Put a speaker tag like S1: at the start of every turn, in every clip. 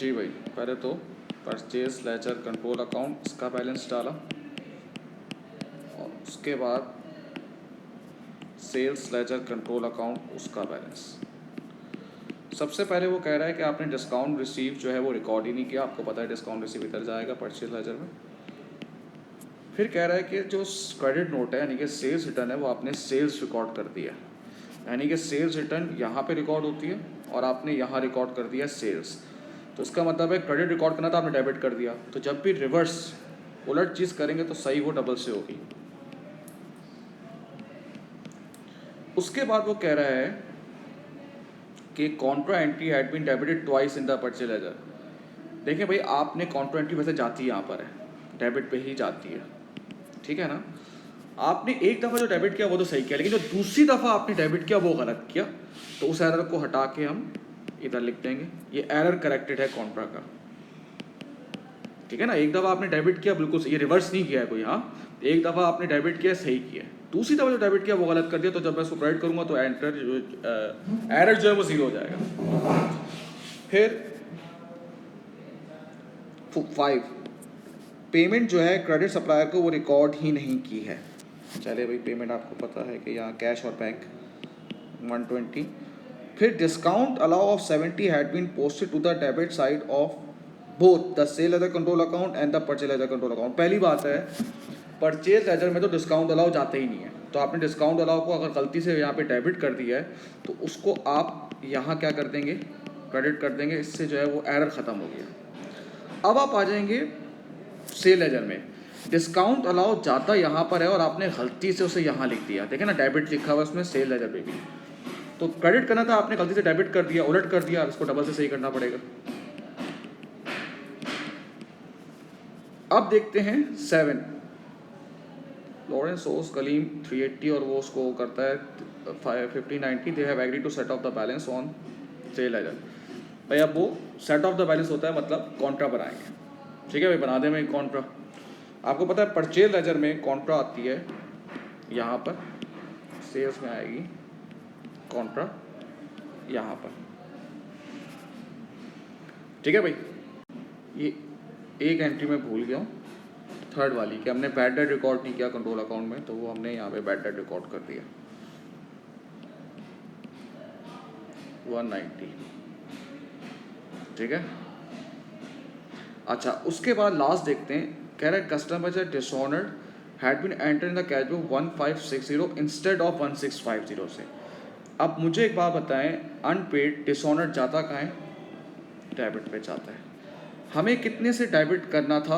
S1: जी भाई, पहले तो परचेज लेजर कंट्रोल अकाउंट इसका बैलेंस डाला और उसके बाद सेल्स लेजर कंट्रोल अकाउंट उसका बैलेंस। सबसे पहले वो कह रहा है कि आपने डिस्काउंट रिसीव जो है वो रिकॉर्ड ही नहीं किया, आपको पता है डिस्काउंट रिसीव इधर जाएगा परचेज लेजर में। फिर कह रहा है कि जो क्रेडिट नोट है यानी कि सेल्स रिटर्न है वो आपने सेल्स रिकॉर्ड कर दिया, यानी कि सेल्स रिटर्न यहाँ पे रिकॉर्ड होती है और आपने यहाँ रिकॉर्ड कर दिया सेल्स। तो इसका मतलब है क्रेडिट रिकॉर्ड करना था, आपने डेबिट कर दिया। तो जब भी रिवर्स उलट चीज़ करेंगे तो सही वो डबल से होगी। उसके बाद वो कह रहा है कि contra entry had been debited twice in the purchase ledger. देखिए भाई, आपने कॉन्ट्रा एंट्री वैसे जाती है यहाँ पर है, डेबिट पे ही जाती है, ठीक है ना। आपने एक दफ़ा जो डेबिट किया वो तो सही किया, लेकिन जो दूसरी दफ़ा आपने डेबिट किया वो गलत किया। तो उस एरर को हटा के हम इधर लिख देंगे, ये एरर करेक्टेड है कॉन्ट्रा का, ठीक है ना। एक दफ़ा आपने डेबिट किया बिल्कुल, ये रिवर्स नहीं किया है कोई, हाँ। एक दफ़ा आपने डेबिट किया सही किया, दूसरी दफ़ा जो डेबिट किया वो गलत कर दिया। तो जब मैं इसको क्रेडिट करूँगा तो एरर जो है वो 0 हो जाएगा। फिर 5, पेमेंट जो है क्रेडिट सप्लायर को वो रिकॉर्ड ही नहीं की है। चलिए भाई, पेमेंट आपको पता है कि यहाँ कैश और बैंक 120। फिर discount allow of 70 had been posted to the debit side of both the sale ledger control account and the purchase ledger control account. पहली बात है, परचेज लेजर में तो डिस्काउंट अलाउ जाते ही नहीं है। तो आपने डिस्काउंट अलाउ को अगर गलती से यहाँ पे डेबिट कर दिया है तो उसको आप यहाँ क्या कर देंगे, क्रेडिट कर देंगे। इससे जो है वो एरर ख़त्म हो गया। अब आप आ जाएंगे सेल लेजर में, डिस्काउंट अलाउ जाता यहाँ पर है और आपने गलती से उसे यहाँ लिख दिया, देखें ना डेबिट लिखा हुआ उसमें सेल लेजर पे भी। तो क्रेडिट करना था, आपने गलती से डेबिट कर दिया, उलट कर दिया, इसको डबल से सही करना पड़ेगा। अब देखते हैं 7, लॉरेंस ओस कलीम 380 और वो उसको करता है 5090। They have agreed to set off the balance on sale ledger. भाई अब वो सेट ऑफ द बैलेंस होता है मतलब कॉन्ट्रा बनाएंगे, ठीक है भाई, बना दे में कॉन्ट्रा। आपको पता है परचेज लेजर में कॉन्ट्रा आती है यहाँ पर, सेल्स में आएगी कॉन्ट्रा यहाँ पर, ठीक है भाई। ये एक एंट्री में भूल गया हूँ, थर्ड वाली, कि हमने बैड डेट रिकॉर्ड नहीं किया कंट्रोल अकाउंट में, तो वो हमने यहाँ पे बैड डेट रिकॉर्ड कर दिया 190, ठीक है। अच्छा, उसके बाद लास्ट देखते हैं, कह रहा है कस्टमर जो dishonoured had been enter in the cash book 1560 instead of 1650 से। अब मुझे एक बात बताएं, अनपेड डिसऑनर्ड जाता कहाँ है, डेबिट पे जाता है। हमें कितने से डेबिट करना था,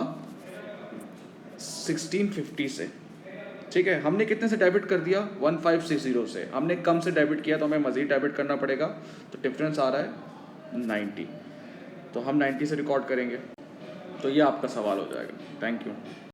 S1: 1650 से, ठीक है। हमने कितने से डेबिट कर दिया, 1560 से। हमने कम से डेबिट किया तो हमें मज़ीद डेबिट करना पड़ेगा, तो डिफरेंस आ रहा है 90। तो हम 90 से रिकॉर्ड करेंगे। तो ये आपका सवाल हो जाएगा। Thank you.